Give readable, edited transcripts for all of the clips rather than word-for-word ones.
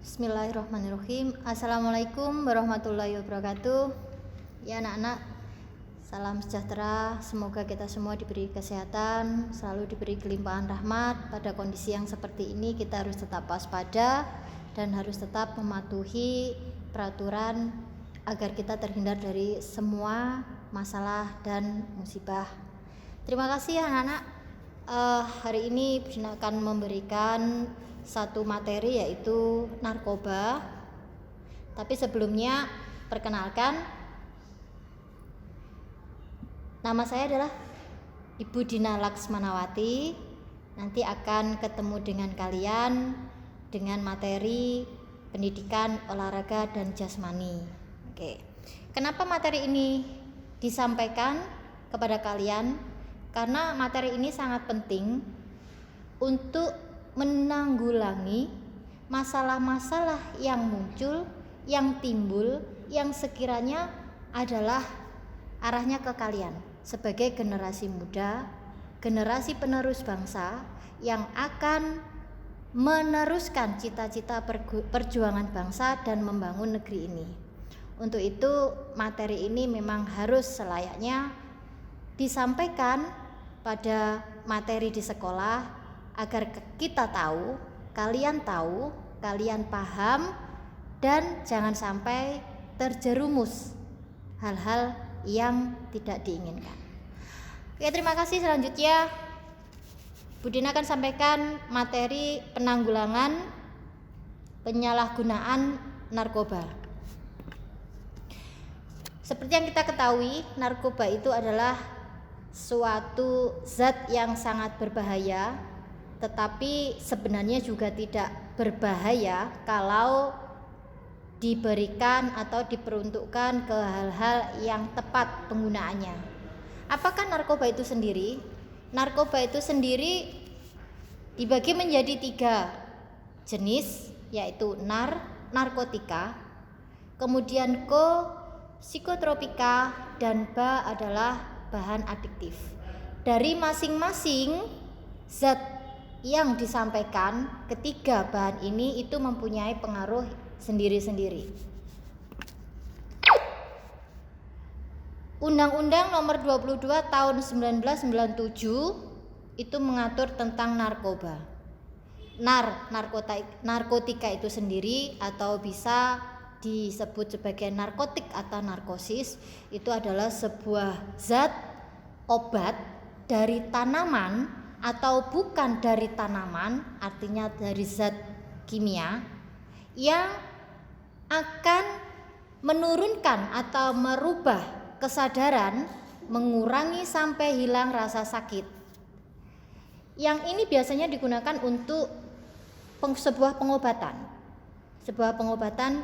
Bismillahirrahmanirrahim. Assalamualaikum warahmatullahi wabarakatuh. Ya anak-anak, salam sejahtera. Semoga kita semua diberi kesehatan, selalu diberi kelimpahan rahmat. Pada kondisi yang seperti ini kita harus tetap waspada dan harus tetap mematuhi peraturan agar kita terhindar dari semua masalah dan musibah. Terima kasih ya anak-anak. Hari ini Bujina akan memberikan satu materi, yaitu narkoba. Tapi sebelumnya perkenalkan, nama saya adalah Ibu Dina Laksmanawati. Nanti akan ketemu dengan kalian dengan materi pendidikan olahraga dan jasmani. Oke. Kenapa materi ini disampaikan kepada kalian? Karena materi ini sangat penting untuk menanggulangi masalah-masalah yang muncul, yang timbul, yang sekiranya adalah arahnya ke kalian sebagai generasi muda, generasi penerus bangsa yang akan meneruskan cita-cita perjuangan bangsa dan membangun negeri ini. Untuk itu materi ini memang harus selayaknya disampaikan pada materi di sekolah, agar kita tahu, kalian paham, dan jangan sampai terjerumus hal-hal yang tidak diinginkan. Oke, terima kasih. Selanjutnya Bu Dina akan sampaikan materi penanggulangan penyalahgunaan narkoba. Seperti yang kita ketahui, narkoba itu adalah suatu zat yang sangat berbahaya, tetapi sebenarnya juga tidak berbahaya kalau diberikan atau diperuntukkan ke hal-hal yang tepat penggunaannya. Apakah narkoba itu sendiri? Narkoba itu sendiri dibagi menjadi 3 jenis, yaitu narkotika, kemudian psikotropika, dan adalah bahan adiktif. Dari masing-masing zat yang disampaikan, ketiga bahan ini itu mempunyai pengaruh sendiri-sendiri. Undang-Undang Nomor 22 Tahun 1997 itu mengatur tentang narkoba. Narkotika itu sendiri atau bisa disebut sebagai narkotik atau narkosis, itu adalah sebuah zat obat dari tanaman atau bukan dari tanaman, artinya dari zat kimia yang akan menurunkan atau merubah kesadaran, mengurangi sampai hilang rasa sakit. Yang ini biasanya digunakan untuk sebuah pengobatan. Sebuah pengobatan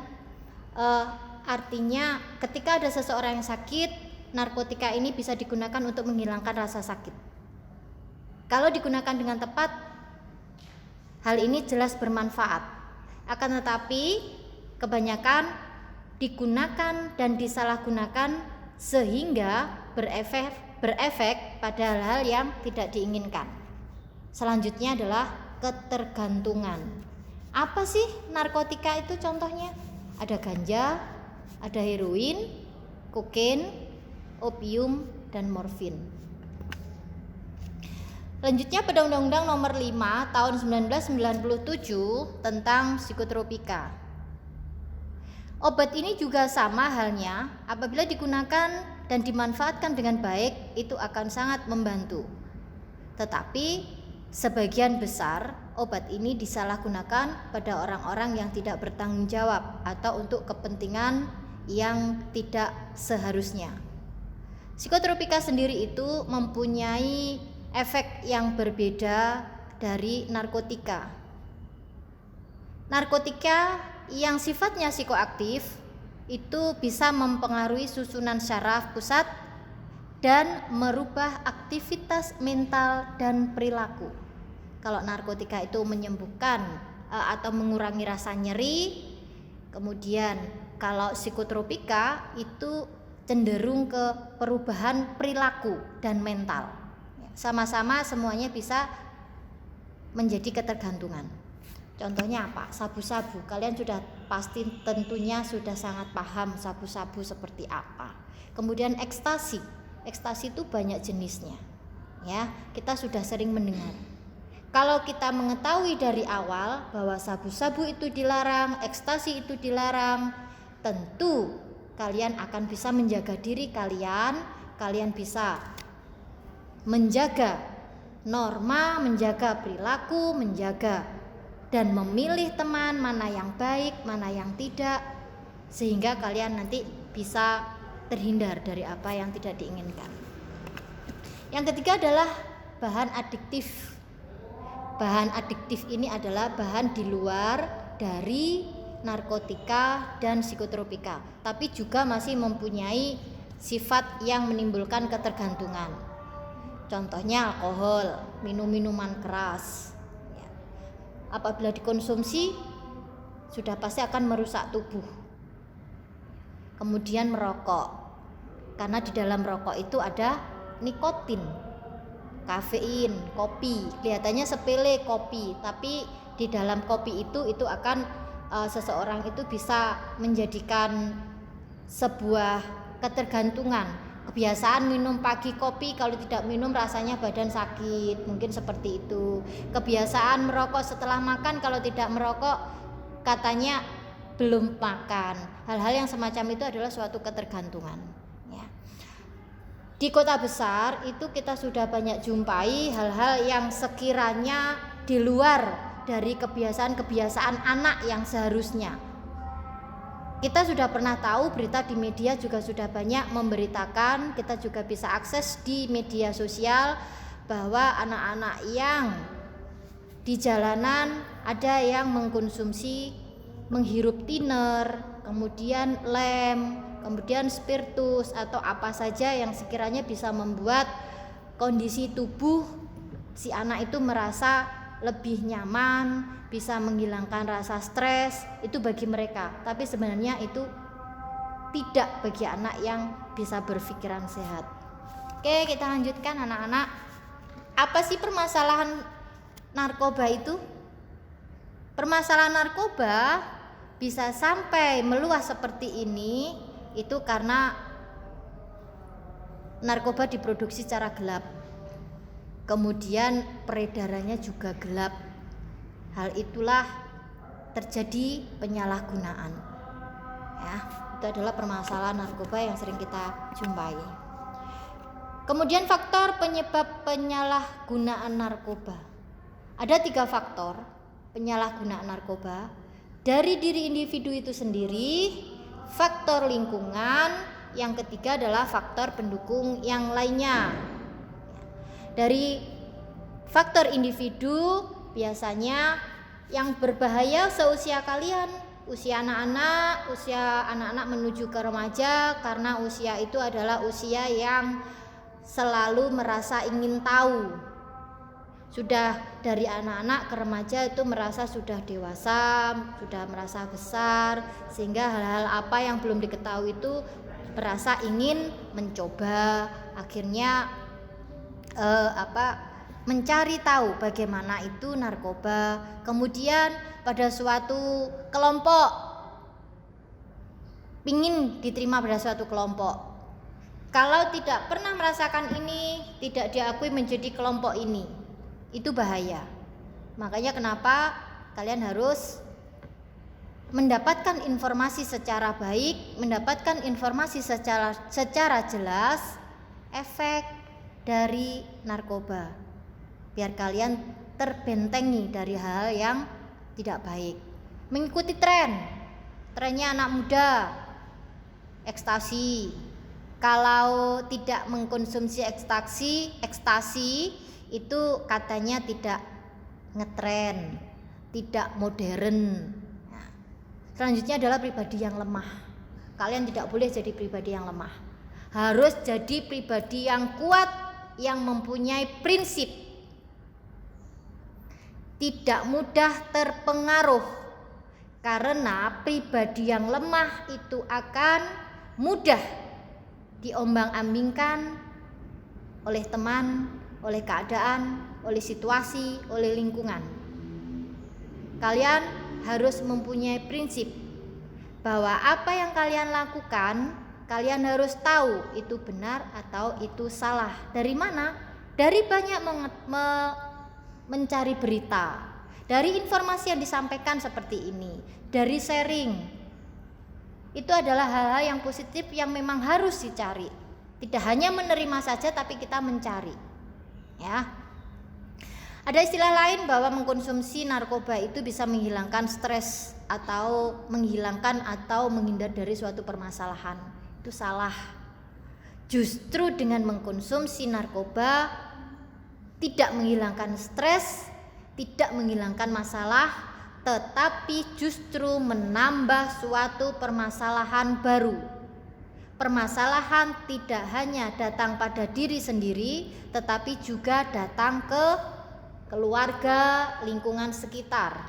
artinya ketika ada seseorang yang sakit, narkotika ini bisa digunakan untuk menghilangkan rasa sakit. Kalau digunakan dengan tepat, hal ini jelas bermanfaat. Akan tetapi kebanyakan digunakan dan disalahgunakan sehingga berefek pada hal-hal yang tidak diinginkan. Selanjutnya adalah ketergantungan. Apa sih narkotika itu contohnya? Ada ganja, ada heroin, kokain, opium, dan morfin. Selanjutnya pada Undang-Undang Nomor 5 Tahun 1997 tentang psikotropika. Obat ini juga sama halnya, apabila digunakan dan dimanfaatkan dengan baik itu akan sangat membantu. Tetapi sebagian besar obat ini disalahgunakan pada orang-orang yang tidak bertanggung jawab atau untuk kepentingan yang tidak seharusnya. Psikotropika sendiri itu mempunyai efek yang berbeda dari narkotika. Narkotika yang sifatnya psikoaktif itu bisa mempengaruhi susunan syaraf pusat dan merubah aktivitas mental dan perilaku. Kalau narkotika itu menyembuhkan atau mengurangi rasa nyeri, kemudian kalau psikotropika itu cenderung ke perubahan perilaku dan mental. Sama-sama semuanya bisa menjadi ketergantungan. Contohnya apa? Sabu-sabu. Kalian sudah pasti tentunya sudah sangat paham sabu-sabu seperti apa. Kemudian ekstasi. Ekstasi itu banyak jenisnya. Ya, kita sudah sering mendengar. Kalau kita mengetahui dari awal bahwa sabu-sabu itu dilarang, ekstasi itu dilarang, tentu kalian akan bisa menjaga diri kalian, kalian bisa menjaga norma, menjaga perilaku, menjaga dan memilih teman mana yang baik, mana yang tidak, sehingga kalian nanti bisa terhindar dari apa yang tidak diinginkan. Yang ketiga adalah bahan adiktif. Bahan adiktif ini adalah bahan di luar dari narkotika dan psikotropika, tapi juga masih mempunyai sifat yang menimbulkan ketergantungan. Contohnya alkohol, minuman keras. Apabila dikonsumsi sudah pasti akan merusak tubuh. Kemudian merokok, karena di dalam rokok itu ada nikotin, kafein, kopi. Kelihatannya sepele kopi, tapi di dalam kopi itu akan seseorang itu bisa menjadikan sebuah ketergantungan. Kebiasaan minum pagi kopi, kalau tidak minum rasanya badan sakit, mungkin seperti itu. Kebiasaan merokok setelah makan, kalau tidak merokok katanya belum makan. Hal-hal yang semacam itu adalah suatu ketergantungan, ya. Di kota besar itu kita sudah banyak jumpai hal-hal yang sekiranya di luar dari kebiasaan-kebiasaan anak yang seharusnya. Kita sudah pernah tahu, berita di media juga sudah banyak memberitakan, kita juga bisa akses di media sosial bahwa anak-anak yang di jalanan ada yang mengkonsumsi, menghirup thinner, kemudian lem, kemudian spiritus atau apa saja yang sekiranya bisa membuat kondisi tubuh si anak itu merasa lebih nyaman, bisa menghilangkan rasa stres, itu bagi mereka. Tapi sebenarnya itu tidak bagi anak yang bisa berpikiran sehat. Oke, kita lanjutkan anak-anak. Apa sih permasalahan narkoba itu? Permasalahan narkoba bisa sampai meluas seperti ini itu karena narkoba diproduksi secara gelap. Kemudian peredarannya juga gelap. Hal itulah terjadi penyalahgunaan. Ya, itu adalah permasalahan narkoba yang sering kita jumpai. Kemudian faktor penyebab penyalahgunaan narkoba. Ada 3 faktor penyalahgunaan narkoba. Dari diri individu itu sendiri, faktor lingkungan, yang ketiga adalah faktor pendukung yang lainnya. Dari faktor individu, biasanya yang berbahaya seusia kalian, usia anak-anak menuju ke remaja, karena usia itu adalah usia yang selalu merasa ingin tahu. Sudah dari anak-anak ke remaja itu merasa sudah dewasa, sudah merasa besar, sehingga hal-hal apa yang belum diketahui itu merasa ingin mencoba, akhirnya mencari tahu bagaimana itu narkoba. Kemudian pada suatu kelompok, ingin diterima pada suatu kelompok. Kalau tidak pernah merasakan ini, tidak diakui menjadi kelompok ini, itu bahaya. Makanya kenapa kalian harus mendapatkan informasi secara baik, mendapatkan informasi secara jelas efek dari narkoba, biar kalian terbentengi dari hal yang tidak baik. Mengikuti trennya anak muda, ekstasi. Kalau tidak mengkonsumsi ekstasi itu katanya tidak ngetren, tidak modern. Nah, selanjutnya adalah pribadi yang lemah. Kalian tidak boleh jadi pribadi yang lemah, harus jadi pribadi yang kuat, yang mempunyai prinsip, tidak mudah terpengaruh, karena pribadi yang lemah itu akan mudah diombang-ambingkan oleh teman, oleh keadaan, oleh situasi, oleh lingkungan. kalian harus mempunyai prinsip bahwa apa yang kalian lakukan, kalian harus tahu itu benar atau itu salah. Dari mana? Dari banyak mencari berita, dari informasi yang disampaikan seperti ini, dari sharing. Itu adalah hal-hal yang positif yang memang harus dicari. Tidak hanya menerima saja, tapi kita mencari. Ya. Ada istilah lain bahwa mengkonsumsi narkoba itu bisa menghilangkan stres atau menghilangkan atau menghindar dari suatu permasalahan. Itu salah. Justru dengan mengkonsumsi narkoba tidak menghilangkan stres, tidak menghilangkan masalah, tetapi justru menambah suatu permasalahan baru. Permasalahan tidak hanya datang pada diri sendiri, tetapi juga datang ke keluarga, lingkungan sekitar,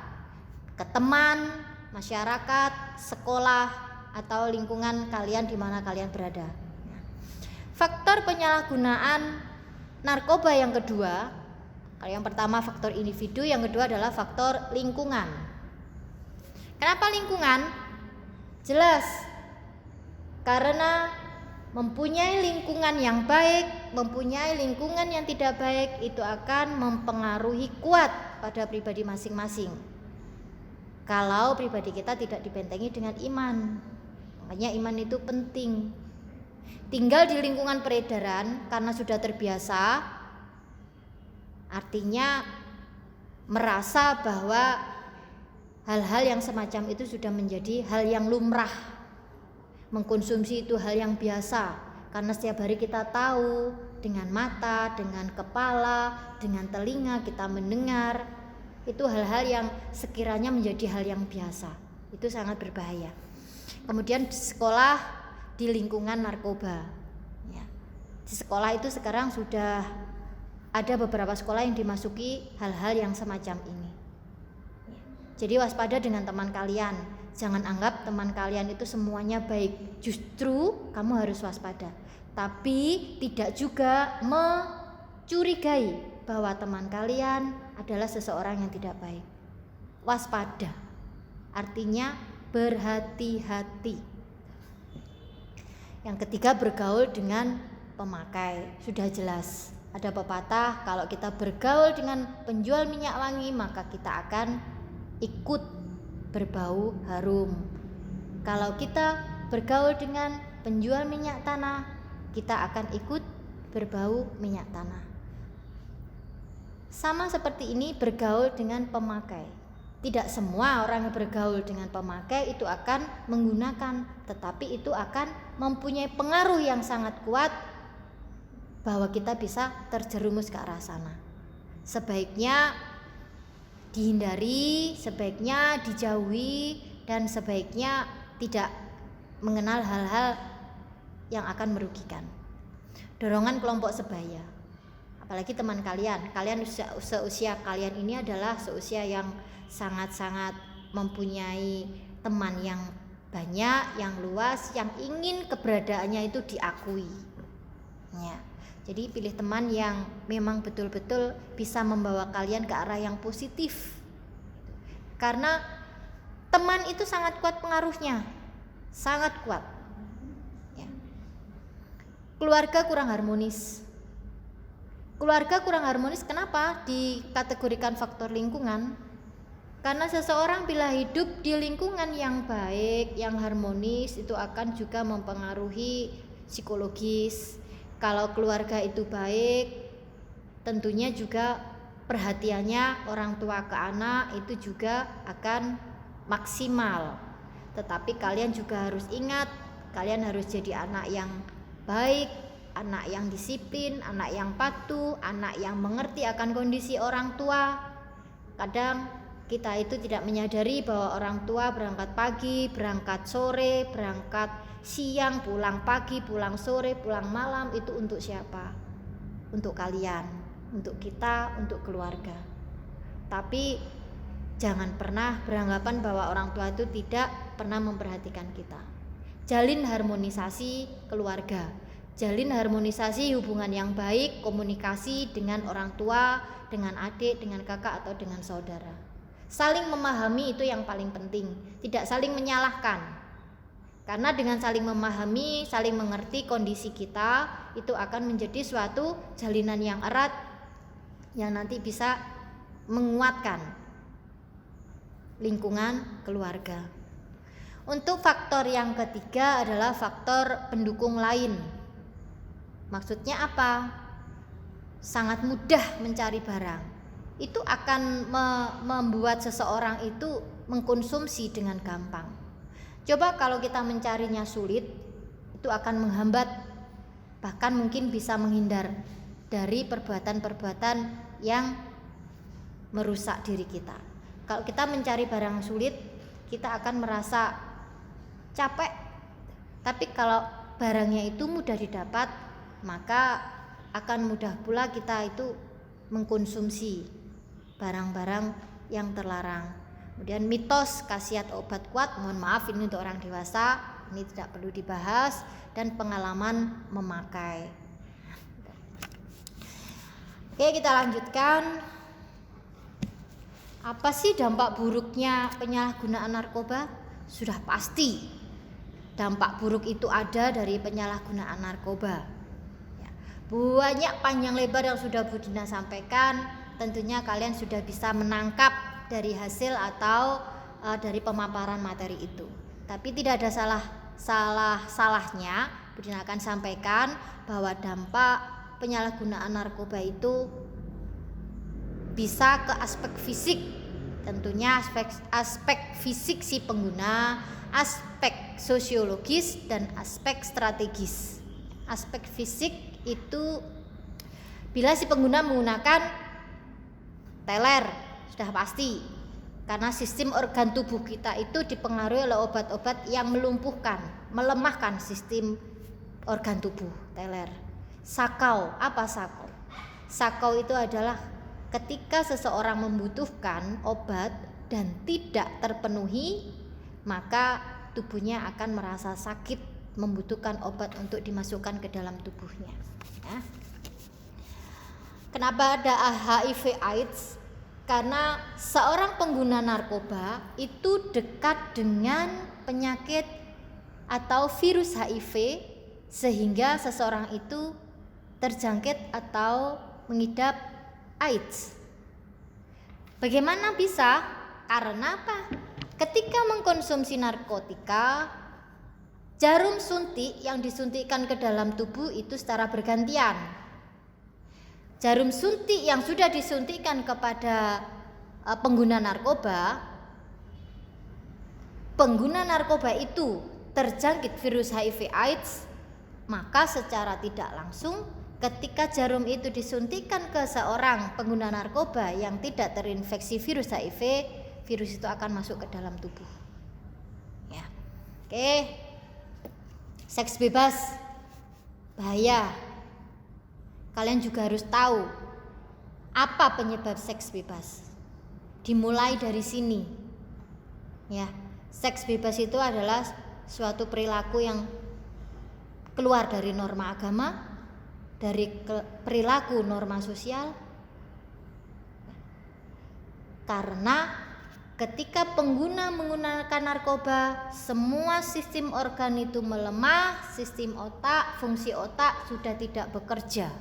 ke teman, masyarakat, sekolah, atau lingkungan kalian di mana kalian berada. Faktor penyalahgunaan narkoba yang kedua, kalau yang pertama faktor individu, yang kedua adalah faktor lingkungan. Kenapa lingkungan? Jelas, karena mempunyai lingkungan yang baik, mempunyai lingkungan yang tidak baik itu akan mempengaruhi kuat pada pribadi masing-masing. Kalau pribadi kita tidak dibentengi dengan iman, makanya iman itu penting. Tinggal di lingkungan peredaran karena sudah terbiasa, artinya merasa bahwa hal-hal yang semacam itu sudah menjadi hal yang lumrah. Mengkonsumsi itu hal yang biasa, karena setiap hari kita tahu dengan mata, dengan kepala, dengan telinga kita mendengar. Itu hal-hal yang sekiranya menjadi hal yang biasa. Itu sangat berbahaya. Kemudian di sekolah, di lingkungan narkoba ya. Di sekolah itu sekarang sudah ada beberapa sekolah yang dimasuki hal-hal yang semacam ini. Jadi waspada dengan teman kalian. Jangan anggap teman kalian itu semuanya baik. Justru kamu harus waspada. Tapi tidak juga mencurigai bahwa teman kalian adalah seseorang yang tidak baik. Waspada. Artinya berhati-hati. Yang ketiga, bergaul dengan pemakai. Sudah jelas. Ada pepatah, kalau kita bergaul dengan penjual minyak wangi, maka kita akan ikut berbau harum. Kalau kita bergaul dengan penjual minyak tanah, kita akan ikut berbau minyak tanah. Sama seperti ini bergaul dengan pemakai. Tidak semua orang yang bergaul dengan pemakai itu akan menggunakan, tetapi itu akan mempunyai pengaruh yang sangat kuat bahwa kita bisa terjerumus ke arah sana. Sebaiknya dihindari, sebaiknya dijauhi, dan sebaiknya tidak mengenal hal-hal yang akan merugikan. Dorongan kelompok sebaya, apalagi teman kalian seusia kalian ini adalah seusia yang sangat-sangat mempunyai teman yang banyak, yang luas, yang ingin keberadaannya itu diakui ya. Jadi pilih teman yang memang betul-betul bisa membawa kalian ke arah yang positif. Karena teman itu sangat kuat pengaruhnya. Sangat kuat. Ya. Keluarga kurang harmonis. Keluarga kurang harmonis kenapa dikategorikan faktor lingkungan? Karena seseorang bila hidup di lingkungan yang baik, yang harmonis, itu akan juga mempengaruhi psikologis. Kalau keluarga itu baik, tentunya juga perhatiannya orang tua ke anak itu juga akan maksimal. Tetapi kalian juga harus ingat, kalian harus jadi anak yang baik, anak yang disiplin, anak yang patuh, anak yang mengerti akan kondisi orang tua. Kadang kita itu tidak menyadari bahwa orang tua berangkat pagi, berangkat sore, berangkat siang, pulang pagi, pulang sore, pulang malam. Itu untuk siapa? Untuk kalian, untuk kita, untuk keluarga. Tapi jangan pernah beranggapan bahwa orang tua itu tidak pernah memperhatikan kita. Jalin harmonisasi keluarga, jalin harmonisasi hubungan yang baik, komunikasi dengan orang tua, dengan adik, dengan kakak, atau dengan saudara. Saling memahami itu yang paling penting, tidak saling menyalahkan. Karena dengan saling memahami, saling mengerti kondisi kita, itu akan menjadi suatu jalinan yang erat yang nanti bisa menguatkan lingkungan keluarga. Untuk faktor yang ketiga adalah faktor pendukung lain. Maksudnya apa? Sangat mudah mencari barang. Itu akan membuat seseorang itu mengkonsumsi dengan gampang. Coba kalau kita mencarinya sulit, itu akan menghambat, bahkan mungkin bisa menghindar dari perbuatan-perbuatan yang merusak diri kita. Kalau kita mencari barang sulit, kita akan merasa capek. Tapi kalau barangnya itu mudah didapat, maka akan mudah pula kita itu mengkonsumsi barang-barang yang terlarang. Kemudian mitos khasiat obat kuat, mohon maaf ini untuk orang dewasa, ini tidak perlu dibahas, dan pengalaman memakai. Oke, kita lanjutkan. Apa sih dampak buruknya penyalahgunaan narkoba? Sudah pasti dampak buruk itu ada dari penyalahgunaan narkoba. Banyak panjang lebar yang sudah Bu Dina sampaikan, tentunya kalian sudah bisa menangkap dari hasil atau dari pemaparan materi itu. Tapi tidak ada salahnya Bu Dina akan sampaikan bahwa dampak penyalahgunaan narkoba itu bisa ke aspek fisik, tentunya aspek fisik si pengguna, aspek sosiologis, dan aspek strategis. Aspek fisik itu bila si pengguna menggunakan teler, sudah pasti, karena sistem organ tubuh kita itu dipengaruhi oleh obat-obat yang melumpuhkan, melemahkan sistem organ tubuh. Teler. Sakau, apa sakau? Sakau itu adalah ketika seseorang membutuhkan obat dan tidak terpenuhi, maka tubuhnya akan merasa sakit, membutuhkan obat untuk dimasukkan ke dalam tubuhnya. Ya. Kenapa ada HIV/AIDS? Karena seorang pengguna narkoba itu dekat dengan penyakit atau virus HIV, sehingga seseorang itu terjangkit atau mengidap AIDS. Bagaimana bisa? Karena apa? Ketika mengkonsumsi narkotika, jarum suntik yang disuntikkan ke dalam tubuh itu secara bergantian. Jarum suntik yang sudah disuntikkan kepada pengguna narkoba itu terjangkit virus HIV/AIDS, maka secara tidak langsung ketika jarum itu disuntikkan ke seorang pengguna narkoba yang tidak terinfeksi virus HIV, virus itu akan masuk ke dalam tubuh. Ya. Oke. Seks bebas bahaya. Kalian juga harus tahu apa penyebab seks bebas. Dimulai dari sini. Ya, seks bebas itu adalah suatu perilaku yang keluar dari norma agama, dari perilaku norma sosial. Karena ketika pengguna menggunakan narkoba, semua sistem organ itu melemah, sistem otak, fungsi otak sudah tidak bekerja.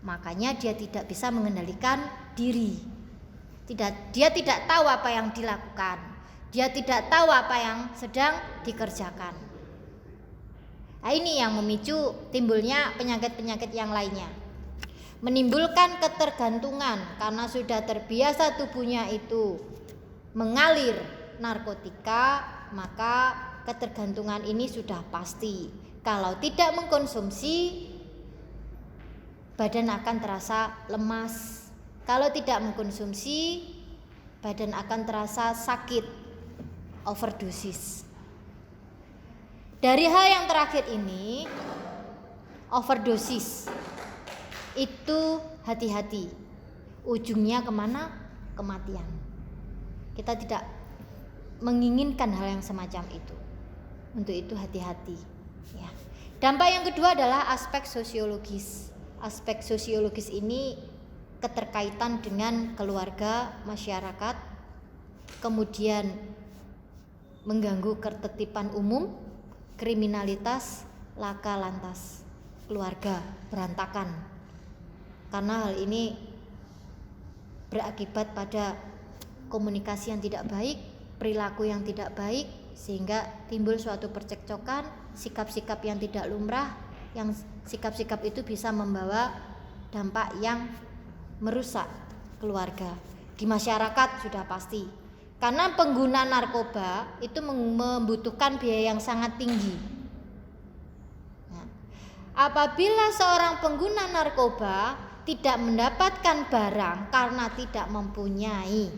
Makanya dia tidak bisa mengendalikan diri. Dia tidak tahu apa yang dilakukan. Dia tidak tahu apa yang sedang dikerjakan. Nah, ini yang memicu timbulnya penyakit-penyakit yang lainnya. Menimbulkan ketergantungan karena sudah terbiasa tubuhnya itu mengalir narkotika, maka ketergantungan ini sudah pasti. Kalau tidak mengkonsumsi, badan akan terasa lemas. Kalau tidak mengkonsumsi, badan akan terasa sakit, overdosis. Dari hal yang terakhir ini, overdosis, itu hati-hati. Ujungnya kemana? Kematian. Kita tidak menginginkan hal yang semacam itu. Untuk itu hati-hati. Ya. Dampak yang kedua adalah aspek sosiologis. Aspek sosiologis ini keterkaitan dengan keluarga, masyarakat, kemudian mengganggu ketertiban umum, kriminalitas, laka lantas, keluarga berantakan. Karena hal ini berakibat pada komunikasi yang tidak baik, perilaku yang tidak baik, sehingga timbul suatu percekcokan, sikap-sikap yang tidak lumrah, yang sikap-sikap itu bisa membawa dampak yang merusak keluarga. Di masyarakat sudah pasti. Karena pengguna narkoba itu membutuhkan biaya yang sangat tinggi. Nah, apabila seorang pengguna narkoba tidak mendapatkan barang karena tidak mempunyai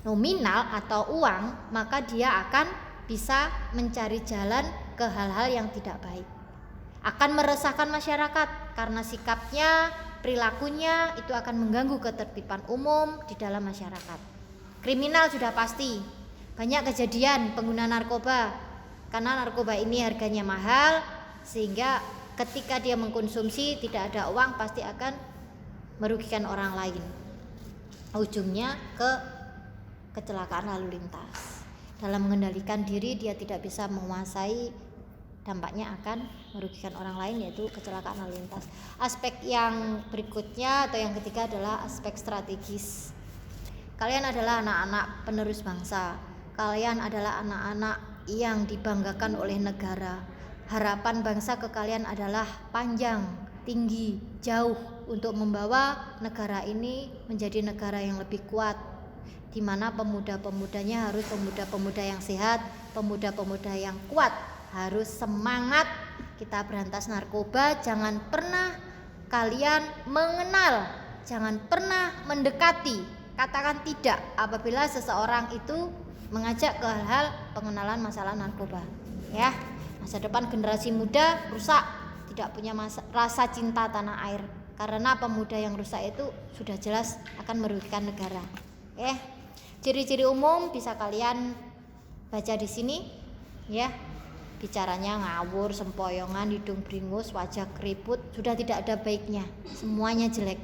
nominal atau uang, maka dia akan bisa mencari jalan ke hal-hal yang tidak baik. Akan meresahkan masyarakat karena sikapnya, perilakunya itu akan mengganggu ketertiban umum di dalam masyarakat. Kriminal sudah pasti, banyak kejadian pengguna narkoba karena narkoba ini harganya mahal, sehingga ketika dia mengkonsumsi tidak ada uang pasti akan merugikan orang lain. Ujungnya ke kecelakaan lalu lintas. Dalam mengendalikan diri dia tidak bisa menguasai, dampaknya akan merugikan orang lain, yaitu kecelakaan lalu lintas. Aspek yang berikutnya atau yang ketiga adalah aspek strategis. Kalian adalah anak-anak penerus bangsa. Kalian adalah anak-anak yang dibanggakan oleh negara. Harapan bangsa ke kalian adalah panjang, tinggi, jauh untuk membawa negara ini menjadi negara yang lebih kuat, di mana pemuda-pemudanya harus pemuda-pemuda yang sehat, pemuda-pemuda yang kuat, harus semangat. Kita berantas narkoba, jangan pernah kalian mengenal, jangan pernah mendekati. Katakan tidak apabila seseorang itu mengajak ke hal-hal pengenalan masalah narkoba. Ya, masa depan generasi muda rusak, tidak punya rasa cinta tanah air. Karena pemuda yang rusak itu sudah jelas akan merugikan negara. Ciri-ciri umum bisa kalian baca di sini, ya. Bicaranya ngawur, sempoyongan, hidung beringus, wajah keriput, sudah tidak ada baiknya, semuanya jelek.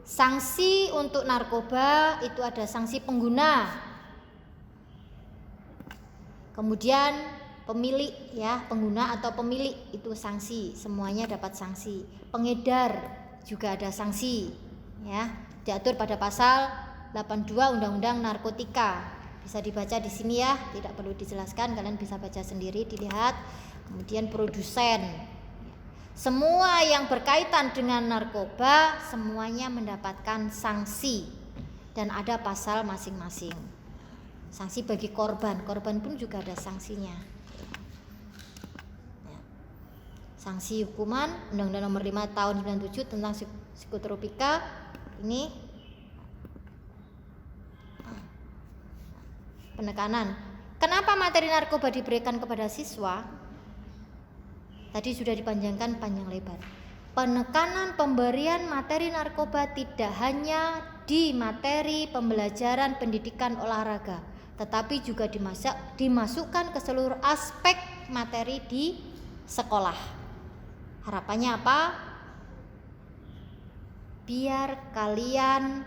Sanksi untuk narkoba itu ada sanksi pengguna, kemudian pemilik, ya, pengguna atau pemilik itu sanksi, semuanya dapat sanksi. Pengedar juga ada sanksi, ya, diatur pada pasal 82 Undang-Undang Narkotika. Bisa dibaca di sini, ya, tidak perlu dijelaskan, kalian bisa baca sendiri, dilihat. Kemudian produsen. Semua yang berkaitan dengan narkoba semuanya mendapatkan sanksi dan ada pasal masing-masing. Sanksi bagi korban pun juga ada sanksinya. Sanksi hukuman Undang-Undang Nomor 5 Tahun 97 tentang psikotropika ini penekanan. Kenapa materi narkoba diberikan kepada siswa? Tadi sudah dipanjangkan panjang lebar. Penekanan pemberian materi narkoba tidak hanya di materi pembelajaran pendidikan olahraga, tetapi juga dimasukkan ke seluruh aspek materi di sekolah. Harapannya apa? Biar kalian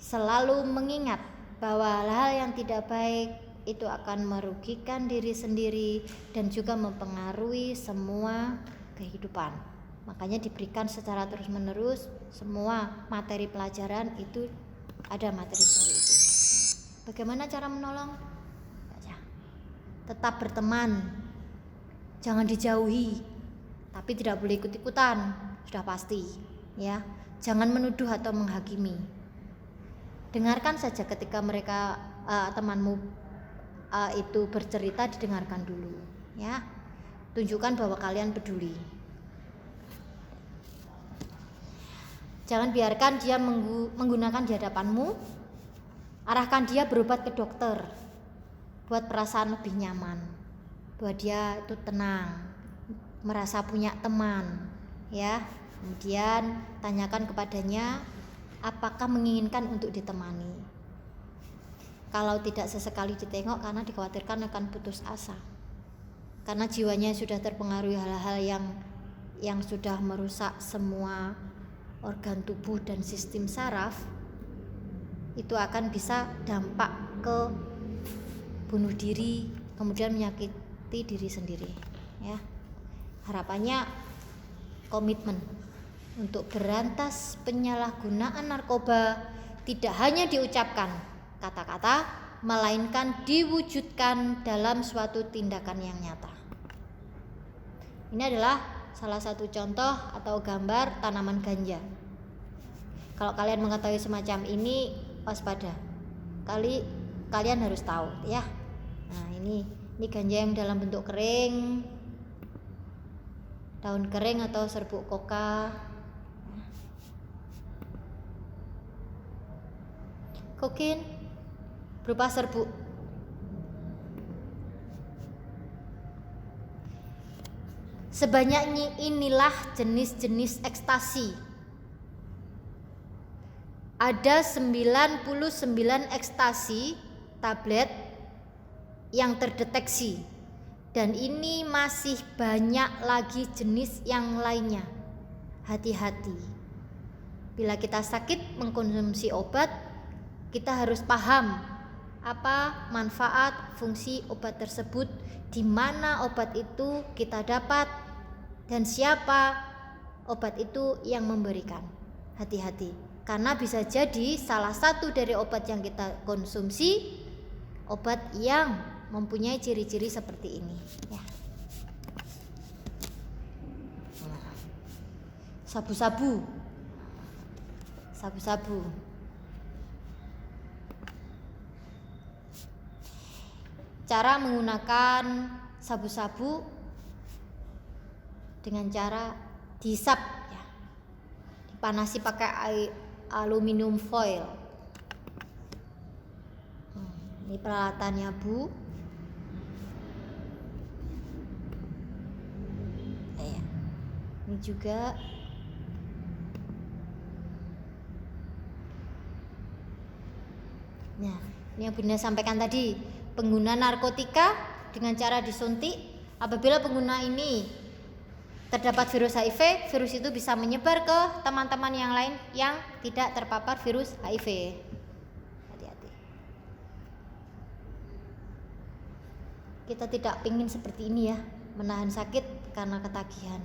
selalu mengingat bahwa hal yang tidak baik itu akan merugikan diri sendiri dan juga mempengaruhi semua kehidupan. Makanya diberikan secara terus-menerus semua materi pelajaran itu ada materi seperti itu. Bagaimana cara menolong? Tetap berteman, jangan dijauhi, tapi tidak boleh ikut-ikutan, sudah pasti, ya. Jangan menuduh atau menghakimi. Dengarkan saja ketika mereka temanmu itu bercerita, didengarkan dulu, ya. Tunjukkan bahwa kalian peduli. Jangan biarkan dia menggunakan di hadapanmu. Arahkan dia berobat ke dokter, buat perasaan lebih nyaman, buat dia itu tenang, merasa punya teman, ya. Kemudian tanyakan kepadanya apakah menginginkan untuk ditemani. Kalau tidak sesekali ditengok karena dikhawatirkan akan putus asa, karena jiwanya sudah terpengaruhi hal-hal yang sudah merusak semua organ tubuh dan sistem saraf, itu akan bisa dampak ke bunuh diri, kemudian menyakiti diri sendiri, ya. Harapannya komitmen untuk berantas penyalahgunaan narkoba tidak hanya diucapkan kata-kata, melainkan diwujudkan dalam suatu tindakan yang nyata. Ini adalah salah satu contoh atau gambar tanaman ganja. Kalau kalian mengetahui semacam ini, waspada. Kalian harus tahu, ya. Nah, ini ganja yang dalam bentuk kering, daun kering atau serbuk koka. Kokain berupa serbuk. Sebanyak inilah jenis-jenis ekstasi. Ada 99 ekstasi tablet yang terdeteksi, dan ini masih banyak lagi jenis yang lainnya. Hati-hati. Bila kita sakit mengkonsumsi obat, kita harus paham apa manfaat fungsi obat tersebut, di mana obat itu kita dapat, dan siapa obat itu yang memberikan. Hati-hati, karena bisa jadi salah satu dari obat yang kita konsumsi obat yang mempunyai ciri-ciri seperti ini, ya. Sabu-sabu. Cara menggunakan sabu-sabu dengan cara dihisap, ya. Dipanasi pakai aluminium foil. Ini peralatannya, Bu. Ini juga. Nah, ini yang Bunda sampaikan tadi, pengguna narkotika dengan cara disuntik. Apabila pengguna ini terdapat virus HIV, virus itu bisa menyebar ke teman-teman yang lain yang tidak terpapar virus HIV. Hati-hati. Kita tidak ingin seperti ini, ya, menahan sakit karena ketagihan.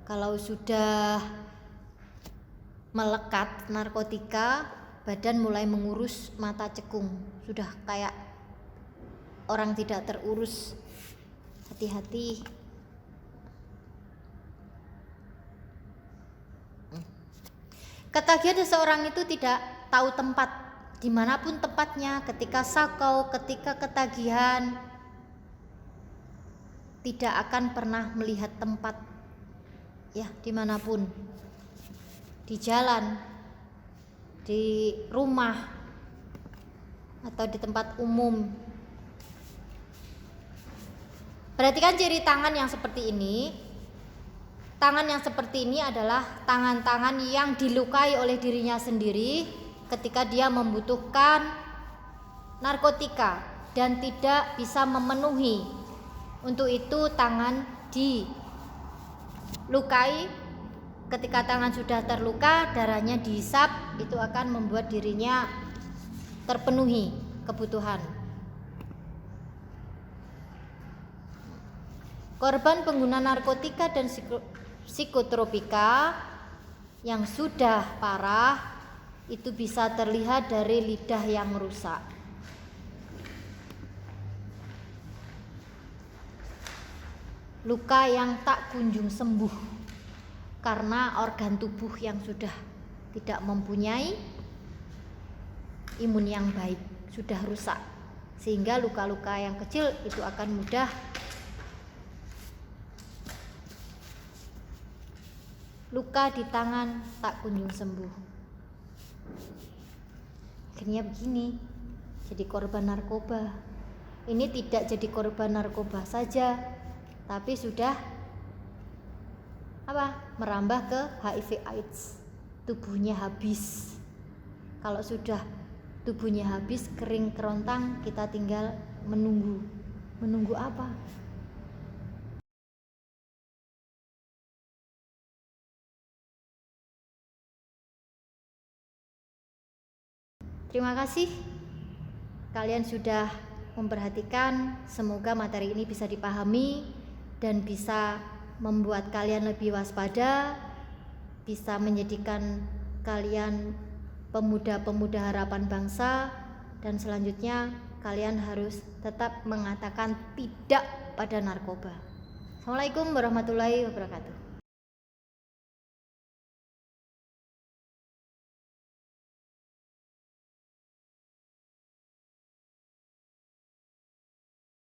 Kalau sudah melekat narkotika, badan mulai mengurus, mata cekung, sudah kayak orang tidak terurus. Hati-hati. Ketagihan seseorang itu tidak tahu tempat, dimanapun tempatnya, ketika sakau, ketika ketagihan, tidak akan pernah melihat tempat, ya, dimanapun, di jalan, di rumah, atau di tempat umum. Perhatikan ciri tangan yang seperti ini. Tangan yang seperti ini adalah tangan-tangan yang dilukai oleh dirinya sendiri ketika dia membutuhkan narkotika dan tidak bisa memenuhi. Untuk itu tangan dilukai. Ketika tangan sudah terluka, darahnya dihisap, itu akan membuat dirinya terpenuhi kebutuhan. Korban pengguna narkotika dan psikotropika yang sudah parah itu bisa terlihat dari lidah yang rusak. Luka yang tak kunjung sembuh karena organ tubuh yang sudah tidak mempunyai imun yang baik, sudah rusak, sehingga luka-luka yang kecil itu akan mudah luka di tangan tak kunjung sembuh. Akhirnya begini, jadi korban narkoba. Ini tidak jadi korban narkoba saja, tapi sudah merambah ke HIV AIDS. Tubuhnya habis. Kalau sudah tubuhnya habis, kering kerontang, kita tinggal menunggu apa? Terima kasih kalian sudah memperhatikan. Semoga materi ini bisa dipahami dan bisa membuat kalian lebih waspada, bisa menjadikan kalian pemuda-pemuda harapan bangsa, dan selanjutnya kalian harus tetap mengatakan tidak pada narkoba. Assalamualaikum warahmatullahi wabarakatuh.